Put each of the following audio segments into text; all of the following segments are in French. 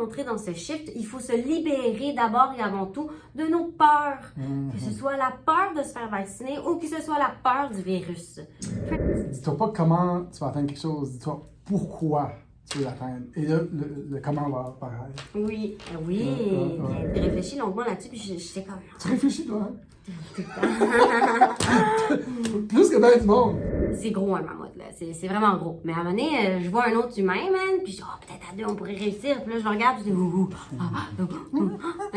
entrer dans ce shift, il faut se libérer d'abord et avant tout de nos peurs. Que ce soit la peur de se faire vacciner ou que ce soit la peur du virus. Dis-toi pas comment tu vas atteindre quelque chose, dis-toi pourquoi tu veux l'atteindre. Et là, le comment va apparaître. Oui, j'ai réfléchi longuement là-dessus, puis j'étais comme... Tu réfléchis, toi, hein? Plus que bien du monde. C'est gros un mammouth, là. C'est vraiment gros. Mais à un moment donné, je vois un autre humain, man, puis je dis, peut-être à deux, on pourrait réussir. Puis là, je le regarde, puis je dis,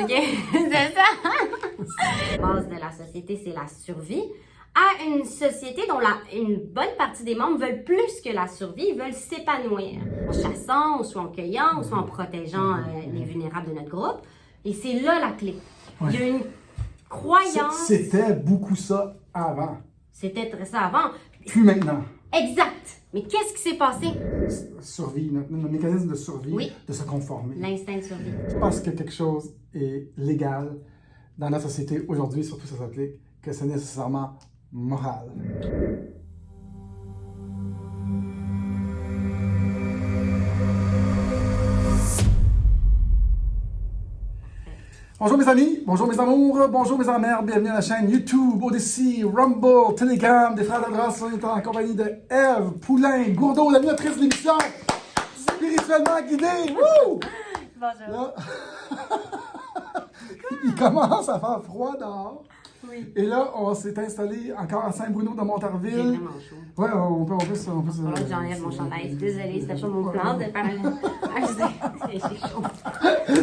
OK, c'est ça. La base de la société, c'est la survie. À une société dont une bonne partie des membres veulent plus que la survie, ils veulent s'épanouir. En chassant, ou soit en cueillant, ou soit en protégeant les vulnérables de notre groupe. Et c'est là la clé. Ouais. Il y a une croyance... C'était beaucoup ça avant. C'était très ça avant. Plus maintenant. Exact. Mais qu'est-ce qui s'est passé? Survie, notre mécanisme de survie, Oui. de se conformer. L'instinct de survie. Parce que quelque chose est légal dans la société aujourd'hui, surtout ça s'applique, que c'est nécessairement moral. Bonjour mes amis, bonjour mes amours, bonjour mes amères, bienvenue à la chaîne YouTube, Odyssey, Rumble, Telegram, des Frères de Grâce. On est en compagnie de Ève Poulain-Gourdeau, l'animatrice de l'émission Spirituellement Guidée. Wouh! Bonjour. Là, il commence à faire froid dehors. Oui. Et là, on s'est installé encore à Saint-Bruno de C'est Montarville. vraiment chaud. Ouais, on peut Alors, j'enlève mon chandail. Je suis désolée, c'était pas mon plan de faire c'est chaud.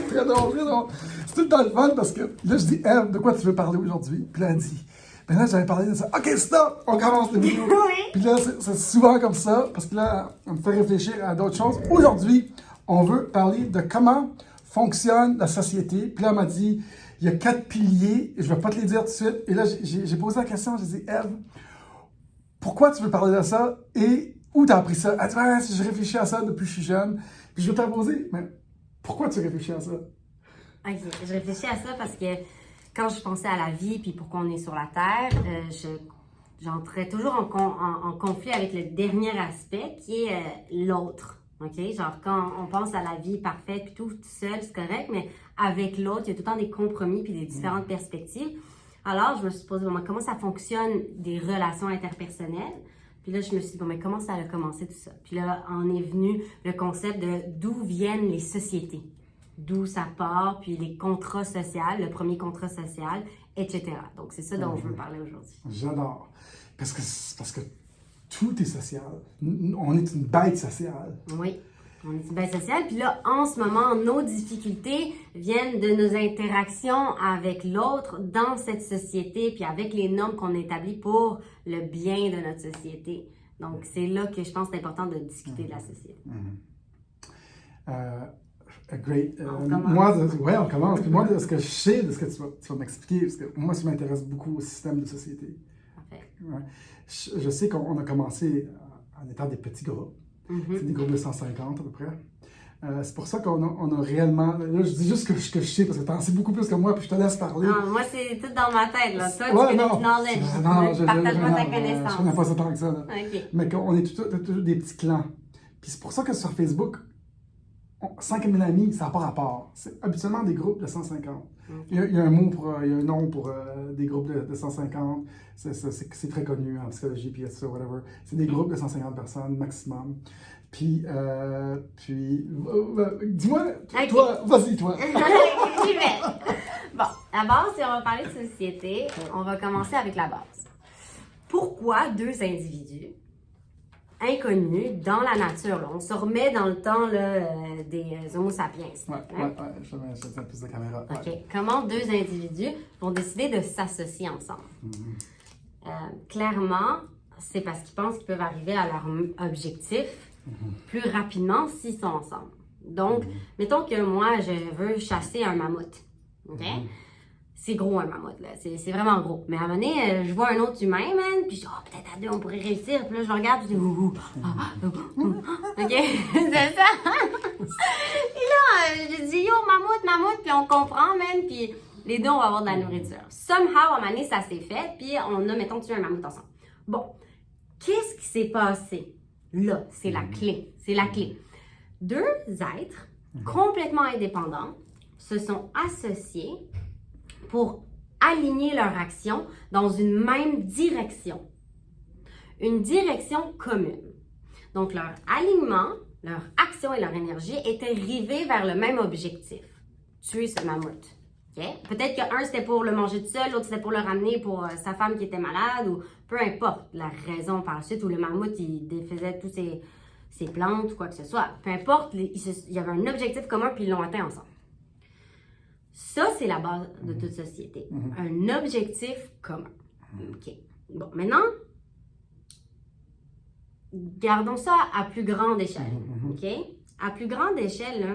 Très drôle, très drôle. C'est tout le temps le fun parce que là, je dis, Ève, de quoi tu veux parler aujourd'hui? Puis là, elle dit, ben là, j'avais parlé de ça. OK, stop! On commence le vidéo. Oui. Puis là, c'est souvent comme ça parce que là, on me fait réfléchir à d'autres choses. Aujourd'hui, on veut parler de comment fonctionne la société. Puis là, elle m'a dit, il y a 4 piliers, je ne vais pas te les dire tout de suite. Et là, j'ai posé la question, j'ai dit, Ève, pourquoi tu veux parler de ça et où tu as appris ça? Elle dit, ouais, je réfléchis à ça depuis que je suis jeune. Puis je veux te poser, mais pourquoi tu réfléchis à ça? OK, je réfléchis à ça parce que quand je pensais à la vie puis pourquoi on est sur la Terre, j'entrais toujours en conflit avec le dernier aspect qui est l'autre. OK? Genre, quand on pense à la vie parfaite puis tout seul, c'est correct, mais avec l'autre, il y a tout le temps des compromis puis des différentes perspectives. Alors, je me suis posé, comment ça fonctionne des relations interpersonnelles? Puis là, je me suis dit, mais comment ça a commencé tout ça? Puis là, en est venu le concept de d'où viennent les sociétés, d'où ça part, puis les contrats sociaux, le premier contrat social, etc. Donc, c'est ça dont je veux parler aujourd'hui. J'adore. Parce que tout est social. On est une bête sociale. Oui, on est une bête sociale. Puis là, en ce moment, nos difficultés viennent de nos interactions avec l'autre dans cette société, puis avec les normes qu'on établit pour le bien de notre société. Donc, c'est là que je pense que c'est important de discuter de la société. Great. On commence. On commence. Puis moi, de ce que je sais, de ce que tu vas m'expliquer, parce que moi, ça m'intéresse beaucoup au système de société. Parfait. Ouais. Je sais qu'on a commencé en étant des petits groupes. C'est des groupes de 150 à peu près. C'est pour ça qu'on a réellement... Là, je dis juste ce que je sais, parce que tu en sais beaucoup plus que moi, puis je te laisse parler. Non, moi, c'est tout dans ma tête, là. Toi, Ouais, tu connais non. du knowledge. Non, Partage-moi ta je connaissance. connais pas ça tant que ça. Là. OK. Mais qu'on est toujours des petits clans. Puis c'est pour ça que sur Facebook, 5000 amis, ça n'a pas rapport. C'est habituellement des groupes de 150. Il y a un mot il y a un nom pour des groupes de 150. C'est très connu en psychologie, puis ça, whatever. C'est des groupes de 150 personnes maximum. Puis dis-moi, Okay. toi, vas-y, toi. J'y vais. Bon, d'abord, si on va parler de société, on va commencer avec la base. Pourquoi deux individus inconnus dans la nature, là, on se remet dans le temps là, des Homo sapiens. Ouais, je te mets plus de caméra. OK. Ouais. Comment deux individus vont décider de s'associer ensemble? Clairement, c'est parce qu'ils pensent qu'ils peuvent arriver à leur objectif plus rapidement s'ils sont ensemble. Donc, mettons que moi, je veux chasser un mammouth. OK? C'est gros un mammouth, là. C'est vraiment gros. Mais à un moment donné, je vois un autre humain, man, puis je dis, peut-être à deux, on pourrait réussir. Puis là, je le regarde, puis je dis, OK? C'est ça? Puis là, je dis, yo, mammouth, puis on comprend, man, puis les deux, on va avoir de la nourriture. Somehow, à un moment donné, ça s'est fait, puis on a, mettons, tué un mammouth ensemble. Bon, qu'est-ce qui s'est passé? Là, c'est la clé. C'est la clé. Deux êtres complètement indépendants, se sont associés pour aligner leurs actions dans une même direction. Une direction commune. Donc, leur alignement, leur action et leur énergie étaient rivés vers le même objectif. Tuer ce mammouth. Okay? Peut-être qu'un, c'était pour le manger tout seul, l'autre, c'était pour le ramener pour sa femme qui était malade, ou peu importe la raison par la suite, où le mammouth, il défaisait tous ses plantes ou quoi que ce soit. Peu importe, il y avait un objectif commun, puis ils l'ont atteint ensemble. Ça, c'est la base de toute société. Un objectif commun. OK. Bon, maintenant, gardons ça à plus grande échelle. OK? À plus grande échelle, là,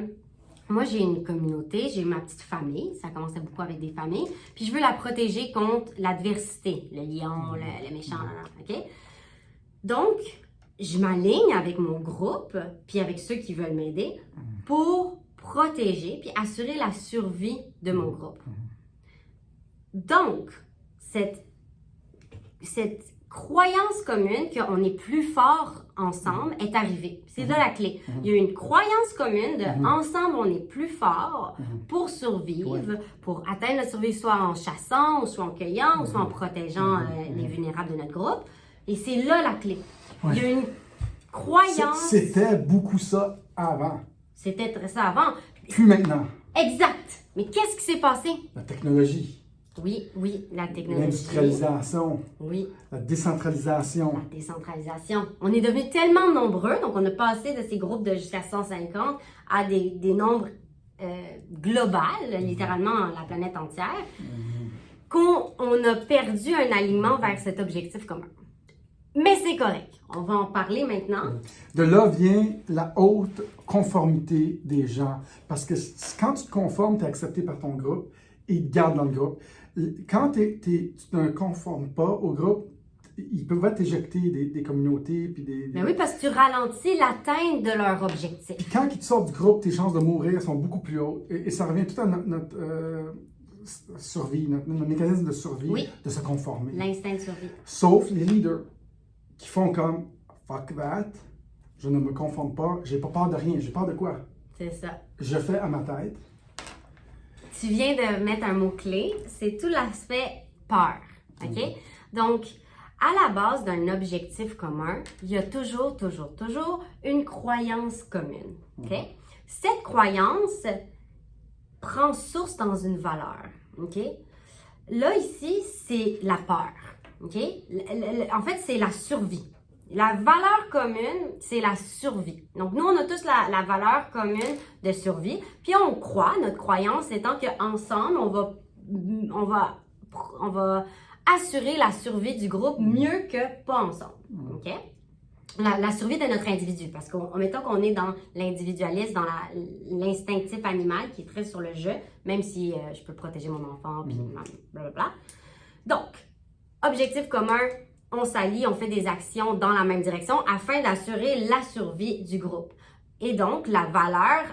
moi, j'ai une communauté, j'ai ma petite famille. Ça commençait beaucoup avec des familles. Puis, je veux la protéger contre l'adversité, le lion, le méchant. OK? Donc, je m'aligne avec mon groupe, puis avec ceux qui veulent m'aider, pour protéger, puis assurer la survie de mon groupe. Donc, cette croyance commune qu'on est plus fort ensemble est arrivée. C'est là la clé. Il y a une croyance commune de ensemble on est plus fort pour survivre, pour atteindre la survie soit en chassant, ou soit en cueillant, ou soit en protégeant les vulnérables de notre groupe. Et c'est là la clé. Il y a une croyance... C'était beaucoup ça avant. C'était ça avant. Plus maintenant. Exact. Mais qu'est-ce qui s'est passé? La technologie. Oui, la technologie. L'industrialisation. Oui. La décentralisation. La décentralisation. On est devenus tellement nombreux, donc on a passé de ces groupes de jusqu'à 150 à des nombres globaux, littéralement la planète entière, qu'on a perdu un alignement vers cet objectif commun. Mais c'est correct. On va en parler maintenant. De là vient la haute conformité des gens. Parce que quand tu te conformes, tu es accepté par ton groupe et ils te gardent dans le groupe. Quand tu ne conformes pas au groupe, ils peuvent t'éjecter des communautés. Puis Ben oui, parce que tu ralentis l'atteinte de leur objectif. Puis quand ils te sortent du groupe, tes chances de mourir sont beaucoup plus hautes. Et ça revient tout à notre survie, notre mécanisme de survie, de se conformer. L'instinct de survie. Sauf les leaders qui font comme fuck that, je ne me conforme pas, j'ai pas peur de rien, j'ai peur de quoi? C'est ça. Je fais à ma tête. Tu viens de mettre un mot-clé, c'est tout l'aspect peur. OK? Donc, à la base d'un objectif commun, il y a toujours une croyance commune. OK? Cette croyance prend source dans une valeur. OK? Là, ici, c'est la peur. OK? En fait, c'est la survie. La valeur commune, c'est la survie. Donc, nous, on a tous la valeur commune de survie. Puis, on croit, notre croyance étant qu'ensemble, on va assurer la survie du groupe mieux que pas ensemble. OK? La survie de notre individu. Parce qu'en mettant qu'on est dans l'individualisme, dans l'instinctif animal qui est très sur le jeu, même si je peux protéger mon enfant, puis blablabla. Donc, objectif commun, on s'allie, on fait des actions dans la même direction afin d'assurer la survie du groupe. Et donc, la valeur,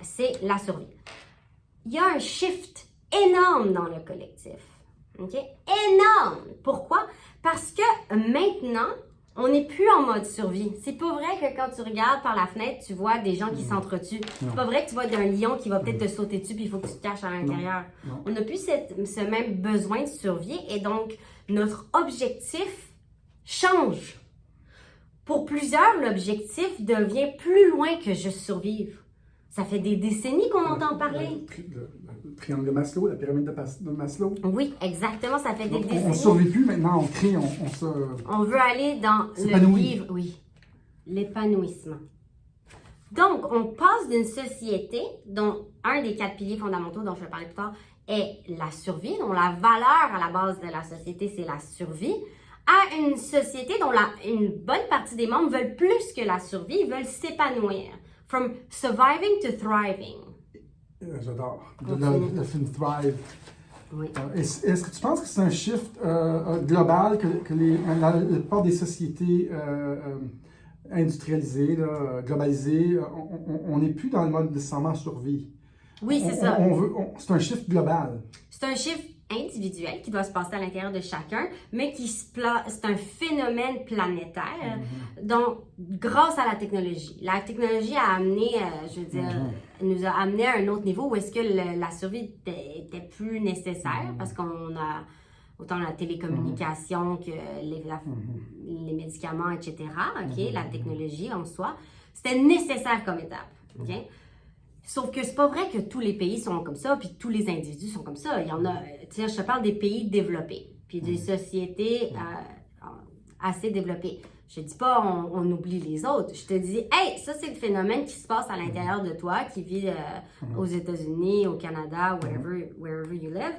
c'est la survie. Il y a un shift énorme dans le collectif. OK? Énorme! Pourquoi? Parce que maintenant, on n'est plus en mode survie. C'est pas vrai que quand tu regardes par la fenêtre, tu vois des gens qui s'entretuent. C'est pas vrai que tu vois un lion qui va peut-être te sauter dessus puis il faut que tu te caches à l'intérieur. On n'a plus ce même besoin de survie et donc notre objectif change. Pour plusieurs, l'objectif devient plus loin que juste survivre. Ça fait des décennies qu'on entend parler. Le triangle de Maslow, la pyramide de Maslow. Oui, exactement, ça fait des décennies. On ne survit plus maintenant, on crée, On veut aller dans le vivre, oui, l'épanouissement. Donc, on passe d'une société dont un des 4 piliers fondamentaux dont je vais parler plus tard est la survie, dont la valeur à la base de la société, c'est la survie, à une société dont une bonne partie des membres veulent plus que la survie, ils veulent s'épanouir. From surviving to thriving. J'adore. Le film Thrive. Oui. Est-ce que tu penses que c'est un shift global que la plupart des sociétés industrialisées, globalisées, on n'est plus dans le mode nécessairement survie? Oui, c'est ça. C'est un shift global. C'est un shift individuel qui doit se passer à l'intérieur de chacun, mais c'est un phénomène planétaire. Donc, grâce à la technologie a amené, nous a amené à un autre niveau où est-ce que la survie était plus nécessaire parce qu'on a autant la télécommunication que les médicaments, etc. La technologie en soi, c'était nécessaire comme étape. Sauf que c'est pas vrai que tous les pays sont comme ça, puis tous les individus sont comme ça. Il y en a, tu sais, je te parle des pays développés, puis des sociétés assez développées. Je te dis pas on oublie les autres. Je te dis, hey, ça c'est le phénomène qui se passe à l'intérieur de toi, qui vit aux États-Unis, au Canada, wherever you live,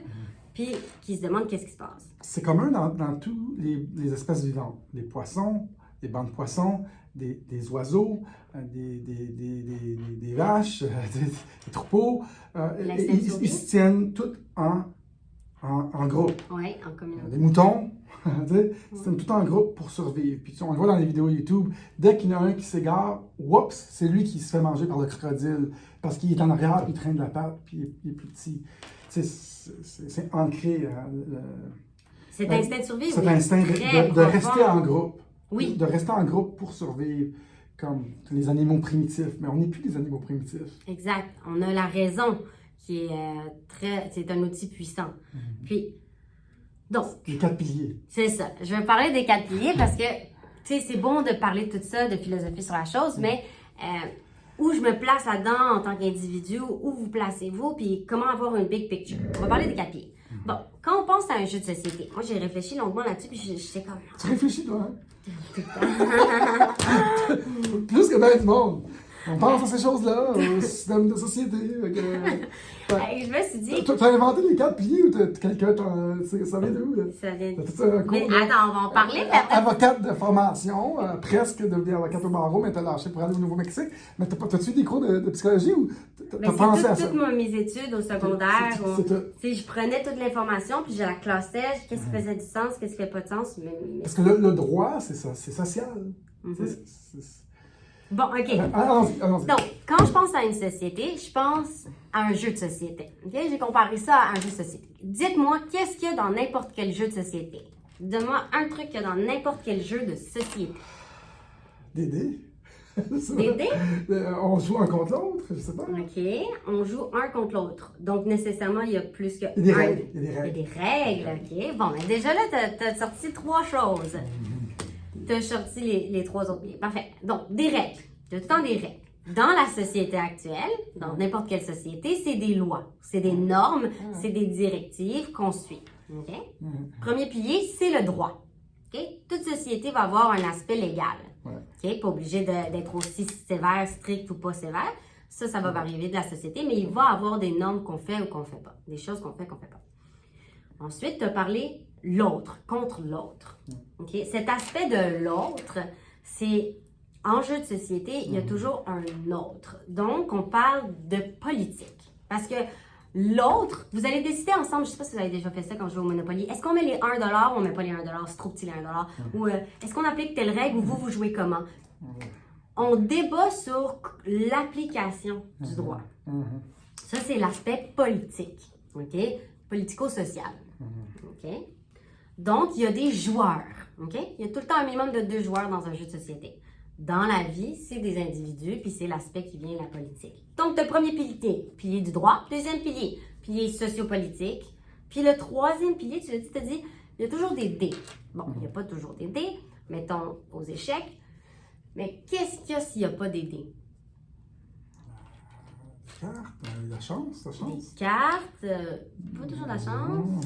puis qui se demande qu'est-ce qui se passe. C'est commun dans tous les espèces vivantes. Les poissons, les bancs de poissons, des oiseaux, des vaches, des troupeaux. Ils se tiennent tous en groupe. Oui, en communauté. Les moutons, ils se tiennent tous en groupe pour survivre. Puis on le voit dans les vidéos YouTube, dès qu'il y en a un qui s'égare, oups, c'est lui qui se fait manger par le crocodile parce qu'il est en arrière, il traîne de la patte, puis il est plus petit. C'est ancré. Cet instinct de survie, cet instinct de rester en groupe. Oui. De rester en groupe pour survivre, comme les animaux primitifs. Mais on n'est plus des animaux primitifs. Exact. On a la raison qui est c'est un outil puissant. Puis, donc. Les 4 piliers. C'est ça. Je vais parler des 4 piliers parce que, tu sais, c'est bon de parler de tout ça, de philosophie sur la chose, mais où je me place là-dedans en tant qu'individu, où vous placez-vous, puis comment avoir une big picture. On va parler des 4 piliers. Bon, quand on pense à un jeu de société, moi j'ai réfléchi longuement là-dessus, puis je sais comme. Tu réfléchis, toi, hein? Plus que bien du monde. On pense à ces choses-là, au système de société. Je me suis dit. Tu as inventé les 4 piliers ou quelqu'un, ça vient de où? Là? Ça vient de. Mais attends, on va en parler. Avocate de formation, presque devenir avocate au barreau, mais t'as lâché pour aller au Nouveau-Mexique. Mais t'as-tu eu des cours de psychologie ou t'as pensé à ça? Toutes mes études au secondaire, je prenais toute l'information, puis je la classais, qu'est-ce qui faisait du sens, qu'est-ce qui fait pas de sens. Parce que le droit, c'est ça, c'est social. Bon, OK. Allons-y. Donc, quand je pense à une société, je pense à un jeu de société. Okay? J'ai comparé ça à un jeu de société. Dites-moi, qu'est-ce qu'il y a dans n'importe quel jeu de société? Donne-moi un truc qu'il y a dans n'importe quel jeu de société. Des dés. Des dés? On joue un contre l'autre, je sais pas. OK. On joue un contre l'autre. Donc, nécessairement, il y a plus que... Il y a des règles. Il y a des règles, OK. Bon, mais déjà là, t'as sorti 3 choses. Tu as sorti les 3 autres piliers. Parfait. Donc, des règles. Il y a tout le temps des règles. Dans la société actuelle, dans n'importe quelle société, c'est des lois, c'est des normes, c'est des directives qu'on suit. Okay? Premier pilier, c'est le droit. Okay? Toute société va avoir un aspect légal. Okay? Pas obligé d'être aussi sévère, strict ou pas sévère. Ça va varier de la société, mais il va avoir des normes qu'on fait ou qu'on fait pas. Des choses qu'on fait pas. Ensuite, tu as parlé l'autre, contre l'autre. Okay? Cet aspect de l'autre, c'est, en jeu de société, il y a toujours un autre. Donc, on parle de politique. Parce que l'autre, vous allez décider ensemble, je ne sais pas si vous avez déjà fait ça quand je joue au Monopoly, est-ce qu'on met les 1$ ou on ne met pas les 1$, c'est trop petit les 1$? Ou est-ce qu'on applique telle règle ou vous jouez comment? On débat sur l'application du droit. Ça, c'est l'aspect politique. OK? Politico-social. OK? Donc, il y a des joueurs. OK? Il y a tout le temps un minimum de 2 joueurs dans un jeu de société. Dans la vie, c'est des individus, puis c'est l'aspect qui vient de la politique. Donc, le premier pilier du droit. Deuxième pilier sociopolitique. Puis le troisième pilier, tu l'as dit, il y a toujours des dés. Bon, il n'y a pas toujours des dés, mettons aux échecs. Mais qu'est-ce qu'il y a s'il n'y a pas des dés? La chance. Des cartes, pas toujours la chance.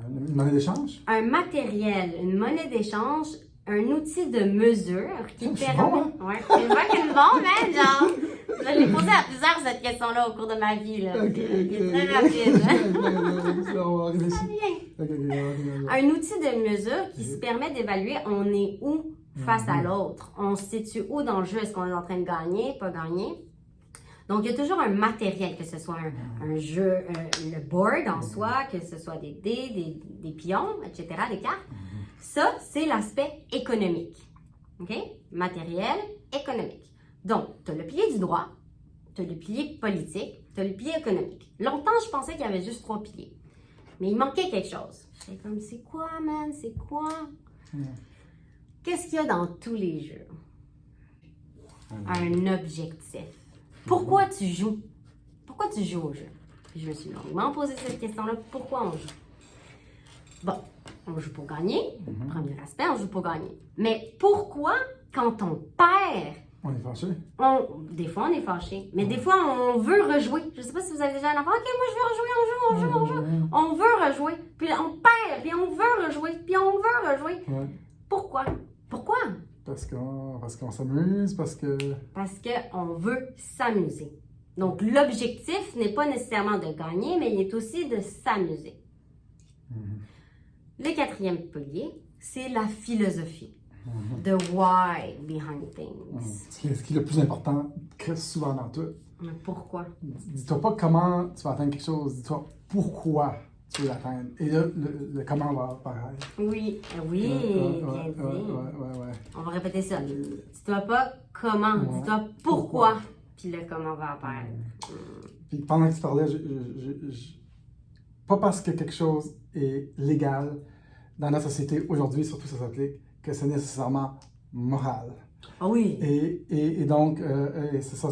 Une monnaie d'échange? Un matériel, une monnaie d'échange, un outil de mesure qui permet... Bon, hein? Ouais, c'est vrai qu'elle est bon, man, genre... Je l'ai posé à plusieurs, cette question-là, au cours de ma vie, là. C'est très rapide. Un outil de mesure qui se permet d'évaluer on est où face à l'autre. On se situe où dans le jeu? Est-ce qu'on est en train de gagner, pas gagner? Donc, il y a toujours un matériel, que ce soit un jeu, le board en soi, que ce soit des dés, des pions, etc., des cartes. Ça, c'est l'aspect économique. OK? Matériel, économique. Donc, tu as le pilier du droit, tu as le pilier politique, tu as le pilier économique. Longtemps, je pensais qu'il y avait juste 3 piliers. Mais il manquait quelque chose. J'étais comme, c'est quoi, man? C'est quoi? Qu'est-ce qu'il y a dans tous les jeux? Un objectif. Pourquoi tu joues? Pourquoi tu joues au jeu? Puis je me suis longuement posé cette question-là. Pourquoi on joue? Bon, on joue pour gagner. Premier aspect, on joue pour gagner. Mais pourquoi, quand on perd, On est fâché. des fois on est fâché, mais des fois on veut rejouer. Je sais pas si vous avez déjà un enfant. Ok, moi je veux rejouer, on joue. On veut rejouer, puis on perd, puis on veut rejouer, puis on veut rejouer. Ouais. Pourquoi? Pourquoi? Parce qu'on s'amuse, parce que... Parce qu'on veut s'amuser. Donc, l'objectif n'est pas nécessairement de gagner, mais il est aussi de s'amuser. Le quatrième pilier, c'est la philosophie. The why behind things. Ce qui est le plus important, très souvent dans tout. Pourquoi? Dis-toi pas comment tu vas atteindre quelque chose, dis-toi pourquoi tu veux l'atteindre. Et là, le comment va apparaître. Oui, oui, bien dit. Ouais. On va répéter ça. Dis-toi pas comment, dis-toi pourquoi. Puis le comment va apparaître. Puis pendant que tu parlais, pas parce que quelque chose est légal dans notre société aujourd'hui, surtout ça s'applique, que c'est nécessairement moral. Ah oui. Et donc, ça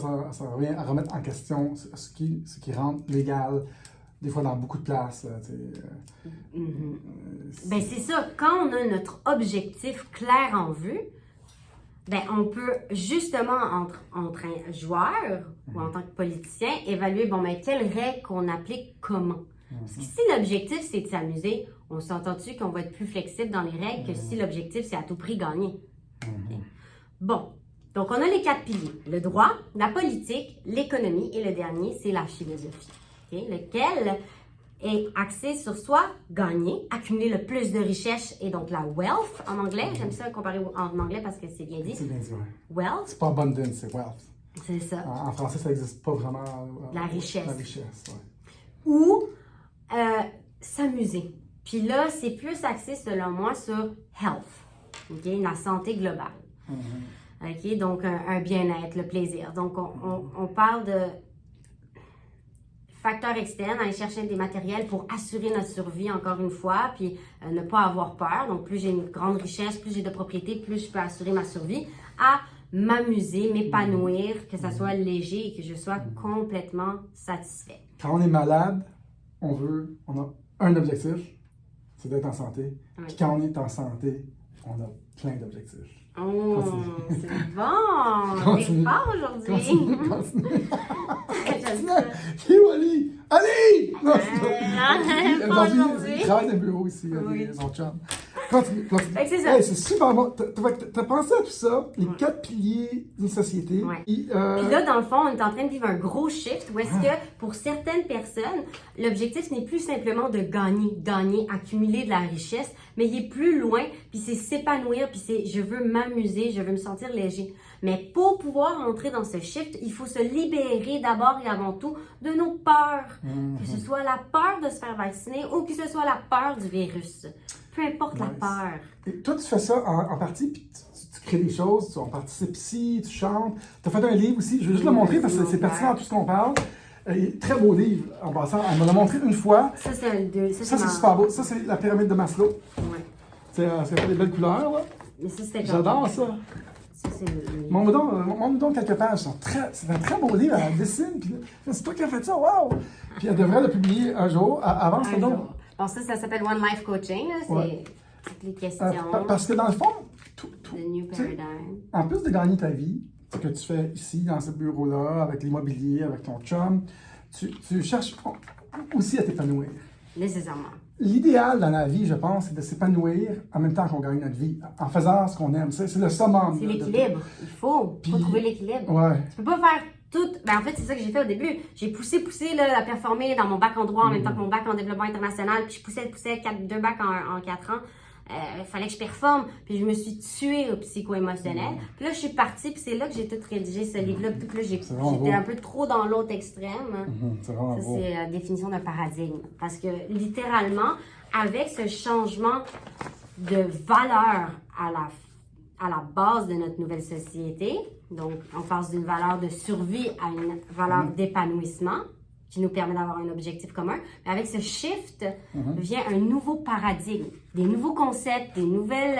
revient à remettre en question ce qui rend légal, des fois dans beaucoup de places. Ben c'est ça, quand on a notre objectif clair en vue, ben on peut justement entre un joueur ou en tant que politicien évaluer, bon ben quelles règles qu'on applique comment. Parce que si l'objectif c'est de s'amuser, on s'entend-tu qu'on va être plus flexible dans les règles que si l'objectif c'est à tout prix gagner. Okay. Bon, donc on a les 4 piliers, le droit, la politique, l'économie et le dernier c'est la philosophie. Okay? Lequel est axé sur soit gagner, accumuler le plus de richesses et donc la wealth en anglais. J'aime ça comparer en anglais parce que c'est bien dit. C'est bien dit, ouais. Wealth. C'est pas abundance, c'est wealth. C'est ça. En français, ça n'existe pas vraiment. La richesse. La richesse, ouais. Ou s'amuser. Puis là, c'est plus axé selon moi sur health, okay? La santé globale. OK? Donc, un bien-être, le plaisir. Donc, on parle de facteurs externes, aller chercher des matériels pour assurer notre survie, encore une fois, puis ne pas avoir peur. Donc, plus j'ai une grande richesse, plus j'ai de propriétés, plus je peux assurer ma survie, à m'amuser, m'épanouir, que ça soit léger et que je sois complètement satisfait. Quand on est malade, on a un objectif, c'est d'être en santé. Oui. Puis quand on est en santé, on a plein d'objectifs. Oh, c'est bon! C'est fort aujourd'hui! Continue. J'aime ça. Wally! Allez! Non, Pas aujourd'hui. il travaille dans le bureau ici, Oui. son chum. Continue. Fait que c'est ça. Hey, c'est super bon. T'as pensé à tout ça, les 4 piliers d'une société. Ouais. Puis là, dans le fond, on est en train de vivre un gros shift où est-ce que, pour certaines personnes, l'objectif n'est plus simplement de gagner, accumuler de la richesse, mais il est plus loin, puis c'est s'épanouir, puis c'est je veux m'amuser, je veux me sentir léger. Mais pour pouvoir entrer dans ce shift, il faut se libérer d'abord et avant tout de nos peurs. Que ce soit la peur de se faire vacciner ou que ce soit la peur du virus. Peu importe la peur. Et toi, tu fais ça en partie, puis tu crées des choses, tu participes ici, tu chantes. Tu as fait un livre aussi, je vais juste le montrer parce que c'est pertinent à tout ce qu'on parle. Très beau livre, en passant. Elle me l'a montré une fois. Ça, c'est c'est super beau. Ça, c'est la pyramide de Maslow. Ouais. C'est des belles couleurs, là. Mais ça, c'était J'adore ça. Ça, c'est le... Montre-nous donc quelques pages. C'est un très beau livre, elle dessine. Puis c'est toi qui as fait ça, waouh! Puis elle devrait le publier un jour. Avant, c'était donc. Bon, ça s'appelle One Life Coaching. C'est toutes les questions. Parce que dans le fond, The New Paradigm. En plus de gagner ta vie, ce que tu fais ici, dans ce bureau-là, avec l'immobilier, avec ton chum, tu cherches aussi à t'épanouir. Nécessairement. L'idéal dans la vie, je pense, c'est de s'épanouir en même temps qu'on gagne notre vie, en faisant ce qu'on aime. C'est le summum. C'est l'équilibre. Il faut trouver l'équilibre. Ouais. Tu peux pas faire tout. Ben, en fait, c'est ça que j'ai fait au début. J'ai poussé là, à performer dans mon bac en droit en même temps que mon bac en développement international. Puis je poussais 2 bacs en 4 ans. Il fallait que je performe. Puis je me suis tuée au psycho-émotionnel. Puis là, je suis partie. Puis c'est là que j'ai tout rédigé, ce livre-là. Puis là, j'étais un peu trop dans l'autre extrême. C'est vraiment beau. C'est la définition d'un paradigme. Parce que littéralement, avec ce changement de valeur à la base de notre nouvelle société, donc on passe d'une valeur de survie à une valeur d'épanouissement, qui nous permet d'avoir un objectif commun. Mais avec ce shift vient un nouveau paradigme, des nouveaux concepts, des nouvelles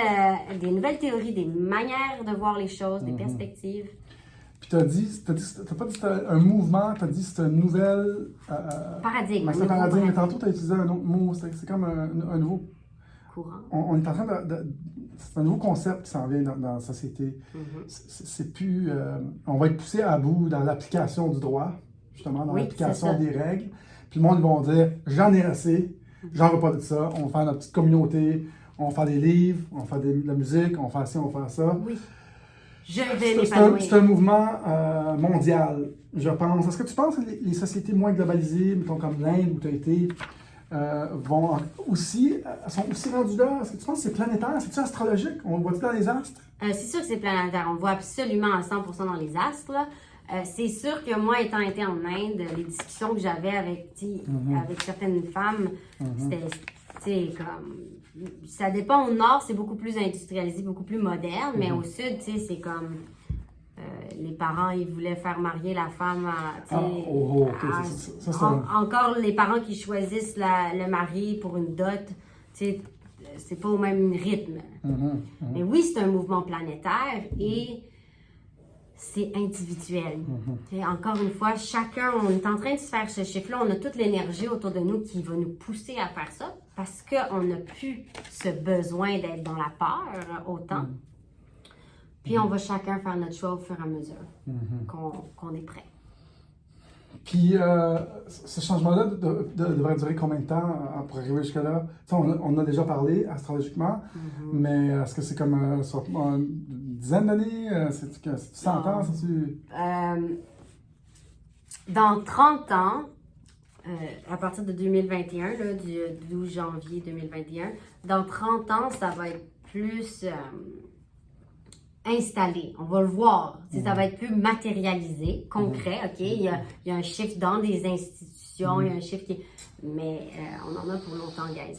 théories, des manières de voir les choses, des perspectives. Puis t'as pas dit que c'était un mouvement, t'as dit que c'était une nouvelle... paradigme. C'est un paradigme, mais tantôt t'as utilisé un autre mot, c'est comme un nouveau... Courant. On est en train c'est un nouveau concept qui s'en vient dans la société. C'est plus... on va être poussé à bout dans l'application du droit, justement, dans l'application des règles. Puis le monde, ils vont dire, j'en ai assez, j'en veux pas de ça, on va faire notre petite communauté, on va faire des livres, on va faire de la musique, on va faire ci, on va faire ça. Oui. Je vais m'épanouir. C'est un mouvement mondial, je pense. Est-ce que tu penses que les sociétés moins globalisées, mettons comme l'Inde où tu as été, sont aussi rendues là? Est-ce que tu penses que c'est planétaire? C'est-tu astrologique? On le voit-tu dans les astres? C'est sûr que c'est planétaire. On le voit absolument à 100% dans les astres. C'est sûr que moi, étant été en Inde, les discussions que j'avais avec certaines femmes, c'était comme... Ça dépend. Au nord, c'est beaucoup plus industrialisé, beaucoup plus moderne, mais au sud, c'est comme... les parents, ils voulaient faire marier la femme à... encore les parents qui choisissent le mari pour une dot, c'est pas au même rythme. Mais oui, c'est un mouvement planétaire et c'est individuel. Encore une fois, chacun, on est en train de se faire ce chiffre-là, on a toute l'énergie autour de nous qui va nous pousser à faire ça parce qu'on n'a plus ce besoin d'être dans la peur autant. Puis on va chacun faire notre choix au fur et à mesure qu'on est prêt. Puis ce changement-là devrait durer combien de temps pour arriver jusque-là? On a déjà parlé astrologiquement, mais est-ce que c'est comme une dizaine d'années? C'est-tu 100 ans? Dans 30 ans, à partir de 2021, là, du 12 janvier 2021, dans 30 ans, ça va être plus... installé, on va le voir, ça va être plus matérialisé, concret, OK? Il y a un chiffre dans des institutions, il y a un chiffre qui... Mais on en a pour longtemps, guys.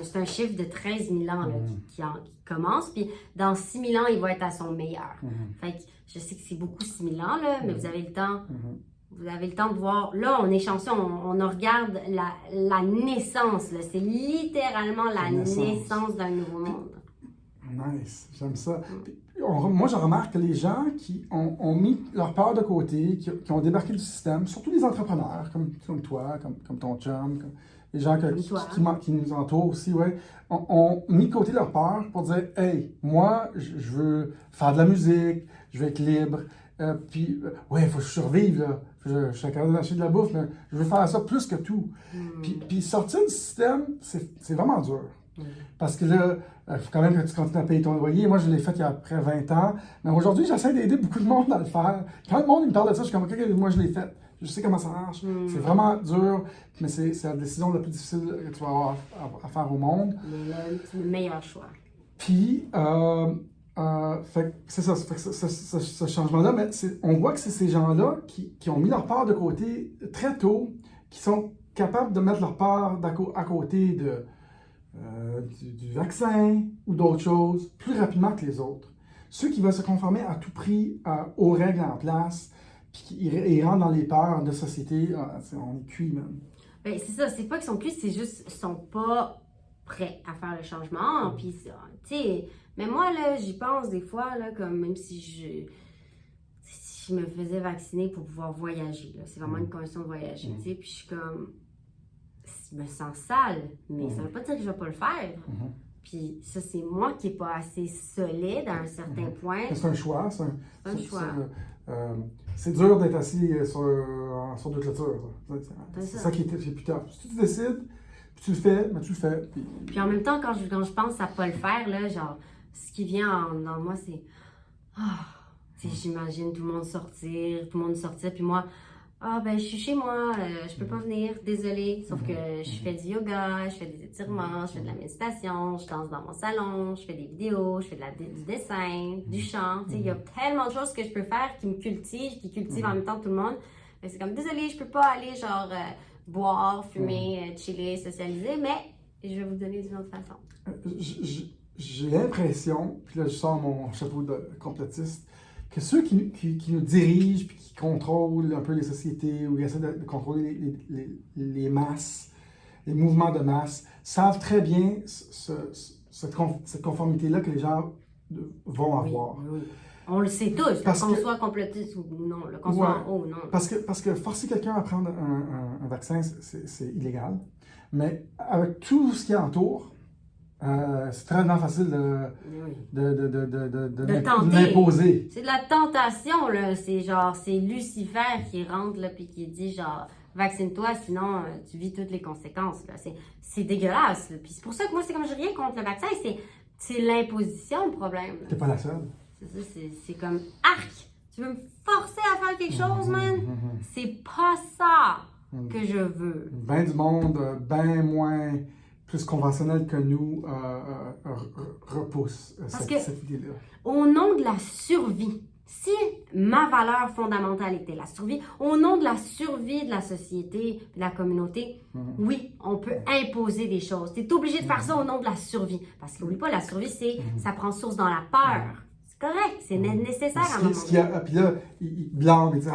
C'est un chiffre de 13 000 ans là, qui commence, puis dans 6 000 ans, il va être à son meilleur. Fait que je sais que c'est beaucoup 6 000 ans, là, mais vous avez le temps... Vous avez le temps de voir. Là, on est chanceux, on regarde la naissance. C'est littéralement la naissance d'un nouveau monde. Nice, j'aime ça. Moi, je remarque que les gens qui ont mis leur peur de côté, qui ont débarqué du système, surtout les entrepreneurs, comme toi, comme ton chum, les gens qui nous entourent aussi, ont mis de côté leur peur pour dire « Hey, moi, je veux faire de la musique, je veux être libre, puis, il faut que je survive, là. Je suis capable d'acheter de la bouffe, mais je veux faire ça plus que tout. » Puis sortir du système, c'est vraiment dur. Parce que là, il faut quand même que tu continues à payer ton loyer. Moi, je l'ai fait il y a après 20 ans. Mais aujourd'hui, j'essaie d'aider beaucoup de monde à le faire. Quand le monde il me parle de ça, je suis comme, OK, moi, je l'ai fait. Je sais comment ça marche. C'est vraiment dur, mais c'est la décision la plus difficile que tu vas avoir à faire au monde. C'est le meilleur choix. Puis, c'est ça, ce changement-là, mais on voit que c'est ces gens-là qui ont mis leur part de côté très tôt, qui sont capables de mettre leur part à côté du vaccin ou d'autres choses plus rapidement que les autres. Ceux qui veulent se conformer à tout prix aux règles en place, puis qui rentrent dans les peurs de société, on est cuit même. Ben, c'est ça, c'est pas qu'ils sont cuits, c'est juste qu'ils sont pas prêts à faire le changement. Puis, tu sais, mais moi, là, j'y pense des fois, là, comme même si je me faisais vacciner pour pouvoir voyager, là, c'est vraiment une condition de voyager, tu sais, puis je suis comme... Je me sens sale, mais ça veut pas dire que je vais pas le faire. Puis ça, c'est moi qui n'ai pas assez solide à un certain point. C'est un choix. C'est un choix. C'est dur d'être assis sur deux clôtures. C'est ça qui est plus tough. Si tu décides, puis tu le fais, mais tu le fais. Puis en même temps, quand je pense à pas le faire, là, genre, ce qui vient en moi, c'est... j'imagine tout le monde sortir, puis moi... je suis chez moi, je peux pas venir, désolée. Sauf que je fais du yoga, je fais des étirements, je fais de la méditation, je danse dans mon salon, je fais des vidéos, je fais du dessin, du chant. Il y a tellement de choses que je peux faire qui me cultivent, qui cultivent en même temps tout le monde. Mais c'est comme, désolée, je peux pas aller boire, fumer, chiller, socialiser, mais je vais vous donner d'une autre façon. J'ai l'impression, puis là je sors mon chapeau de complotiste, que ceux qui nous dirigent puis qui contrôlent un peu les sociétés ou qui essaient de contrôler les masses, les mouvements de masse, savent très bien cette conformité-là que les gens vont avoir. Oui. On le sait tous, qu'on soit complotiste ou non, qu'on soit en haut ou non. Parce que forcer quelqu'un à prendre un vaccin, c'est illégal. Mais avec tout ce qui entoure, c'est très facile de l'imposer. C'est de la tentation, là. C'est Lucifer qui rentre, là, puis qui dit, genre, vaccine-toi, sinon tu vis toutes les conséquences, là. C'est dégueulasse, là. Puis c'est pour ça que moi, c'est comme je rien contre le vaccin, c'est l'imposition, le problème. T'es pas la seule. C'est comme, arc! Tu veux me forcer à faire quelque chose, man? C'est pas ça que je veux. Ben du monde, ben moins, plus conventionnel que nous, repousse cette idée-là. Au nom de la survie, si ma valeur fondamentale était la survie, au nom de la survie de la société, de la communauté, oui, on peut imposer des choses. Tu es obligé de faire ça au nom de la survie. Parce qu'oublie pas, la survie, ça prend source dans la peur. C'est correct, c'est nécessaire à un moment donné. Puis là, il blâme, il dit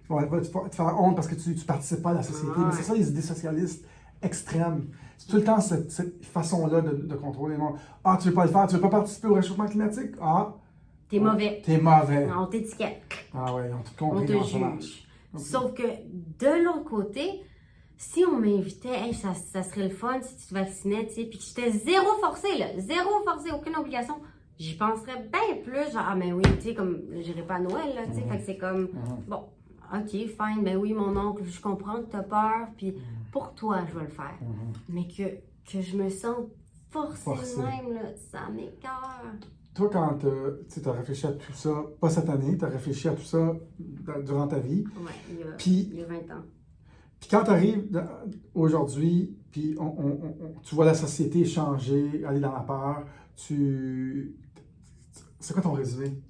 tu vas te faire honte parce que tu participes pas à la société. Mais c'est ça les idées socialistes extrêmes. C'est tout le temps cette façon-là de contrôler le monde. Ah, tu veux pas le faire, tu veux pas participer au réchauffement climatique? Ah, t'es mauvais. T'es mauvais. On t'étiquette. Ah ouais, on te compris. On te juge. Sauf que de l'autre côté, si on m'invitait, hey, ça serait le fun si tu te vaccinais, tu sais, puis que j'étais zéro forcé, aucune obligation, j'y penserais bien plus, genre, ah, ben oui, tu sais, comme, j'irai pas à Noël, là, tu sais, fait que c'est comme, bon, ok, fine, ben oui, mon oncle, je comprends que t'as peur, puis pour toi, je vais le faire. Mais que je me sente forcée même, là, ça m'écoeure. Toi, quand tu as réfléchi à tout ça, pas cette année, tu as réfléchi à tout ça durant ta vie. Oui, il y a 20 ans. Puis quand tu arrives aujourd'hui, puis tu vois la société changer, aller dans la peur, c'est quoi ton résumé?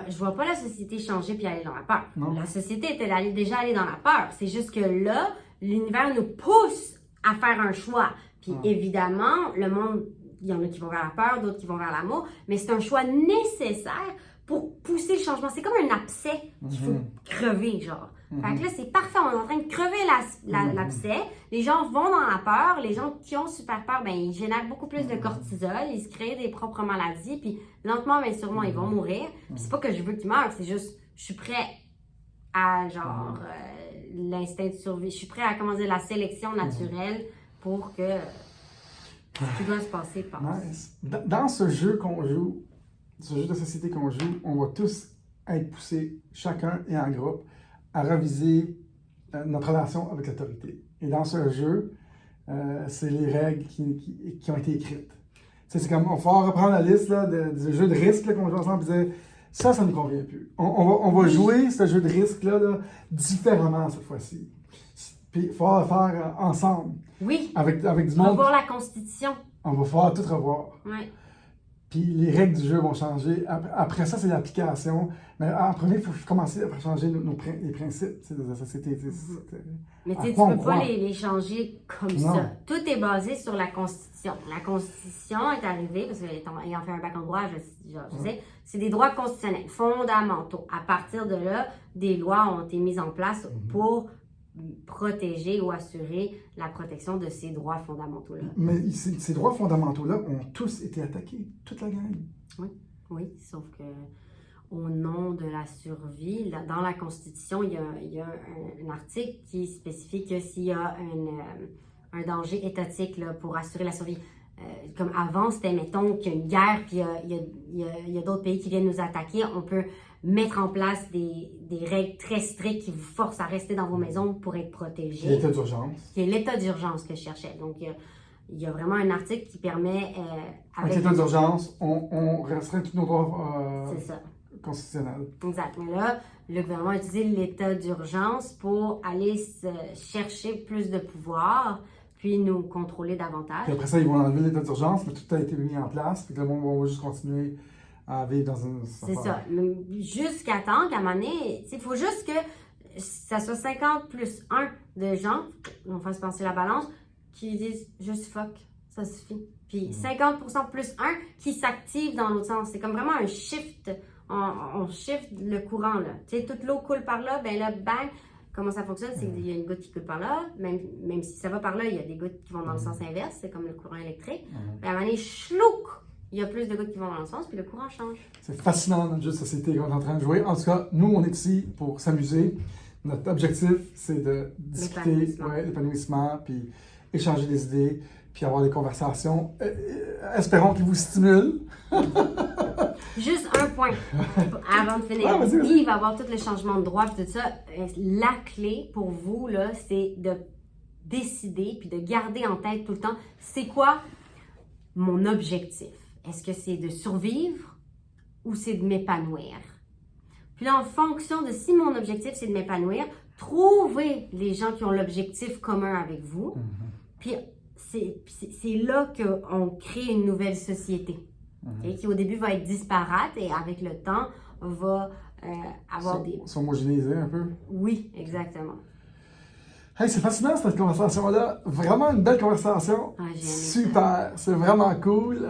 Je vois pas la société changer puis aller dans la peur. Non. La société était déjà allée dans la peur. C'est juste que là, l'univers nous pousse à faire un choix. Puis évidemment, le monde, il y en a qui vont vers la peur, d'autres qui vont vers l'amour, mais c'est un choix nécessaire pour pousser le changement. C'est comme un abcès qu'il faut crever, genre. Fait que là, c'est parfait. On est en train de crever l'abcès. Les gens vont dans la peur. Les gens qui ont super peur, ben, ils génèrent beaucoup plus de cortisol. Ils se créent des propres maladies. Puis lentement, mais sûrement, ils vont mourir. Puis c'est pas que je veux qu'ils meurent. C'est juste, je suis prêt à, genre, l'instinct de survie. Je suis prêt à, la sélection naturelle pour que ce qui doit se passer passe. Nice. Dans ce jeu qu'on joue, ce jeu de société qu'on joue, on va tous être poussés, chacun et en groupe, à reviser notre relation avec l'autorité. Et dans ce jeu, c'est les règles qui ont été écrites. C'est comme, on va reprendre la liste là, des jeux de risque qu'on joue ensemble et dire, ça ne nous convient plus. On va jouer ce jeu de risque-là différemment cette fois-ci. Puis il faut le faire ensemble. Oui. Avec du monde. On va voir la Constitution. On va falloir tout revoir. Oui. Puis les règles du jeu vont changer. Après ça, c'est l'application. Mais en premier, il faut commencer à changer les principes de la société. Mais tu sais, tu ne peux pas les changer comme ça. Tout est basé sur la Constitution. La Constitution est arrivée, parce qu'ayant fait un bac en droit, je sais, c'est des droits constitutionnels fondamentaux. À partir de là, des lois ont été mises en place pour protéger ou assurer la protection de ces droits fondamentaux-là. Mais ces droits fondamentaux-là ont tous été attaqués, toute la gang. Oui, sauf que au nom de la survie, dans la Constitution, il y a un article qui spécifie que s'il y a un danger étatique là, pour assurer la survie, comme avant, c'était, mettons, qu'il y a une guerre, puis il y a d'autres pays qui viennent nous attaquer, on peut mettre en place des règles très strictes qui vous forcent à rester dans vos maisons pour être protégés. L'état d'urgence. C'est l'état d'urgence que je cherchais. Donc, il y a vraiment un article qui permet... avec l'état d'urgence, on restreint tous nos droits constitutionnels. Exact. Mais là, le gouvernement a utilisé l'état d'urgence pour aller chercher plus de pouvoir, puis nous contrôler davantage. Puis après ça, ils vont enlever l'état d'urgence, mais tout a été mis en place, puis le monde va juste continuer à vivre dans une... C'est ça. Jusqu'à temps qu'à un moment donné, il faut juste que ça soit 50 plus 1 de gens, on fasse penser la balance, qui disent juste fuck, ça suffit. Puis 50% plus 1 qui s'active dans l'autre sens. C'est comme vraiment un shift. on shift le courant, là. Tu sais, toute l'eau coule par là, ben là, bang! Comment ça fonctionne? C'est qu'il y a une goutte qui coule par là, même si ça va par là, il y a des gouttes qui vont dans le sens inverse, c'est comme le courant électrique. Puis à un moment donné, chlouc! Il y a plus de gouttes qui vont dans le sens, puis le courant change. C'est fascinant notre jeu de société qu'on est en train de jouer. En tout cas, nous, on est ici pour s'amuser. Notre objectif, c'est de discuter, l'épanouissement, puis échanger des idées, puis avoir des conversations. Espérons qu'ils vous stimulent. Juste un point avant de finir. Ouais, vas-y. Oui, il va y avoir tout le changement de droit et tout ça. La clé pour vous, là, c'est de décider puis de garder en tête tout le temps, c'est quoi mon objectif? Est-ce que c'est de survivre ou c'est de m'épanouir? Puis là, en fonction de si mon objectif, c'est de m'épanouir, trouvez les gens qui ont l'objectif commun avec vous. Puis c'est là qu'on crée une nouvelle société. Okay, qui au début va être disparate et avec le temps va avoir des... S'homogénéiser un peu. Oui, exactement. Hey, c'est fascinant cette conversation-là. Vraiment une belle conversation. Ah, j'ai aimé Super. C'est vraiment cool.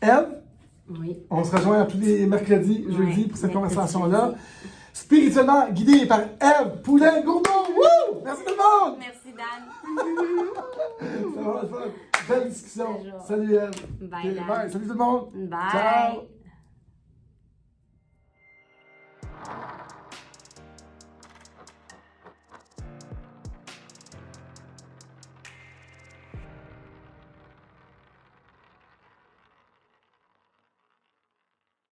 Eve, Oui. on se rejoint tous les mercredis, Ouais, jeudi pour cette mercredi, conversation-là. jeudi. Spirituellement guidé par Eve Poulin-Gourdon. Wouh! Merci tout le monde! Merci, Dan. Ça va, ça va. Belle discussion. Toujours. Salut Eve. Bye, Ok, Dan. bye. Salut tout le monde. Bye. Ciao.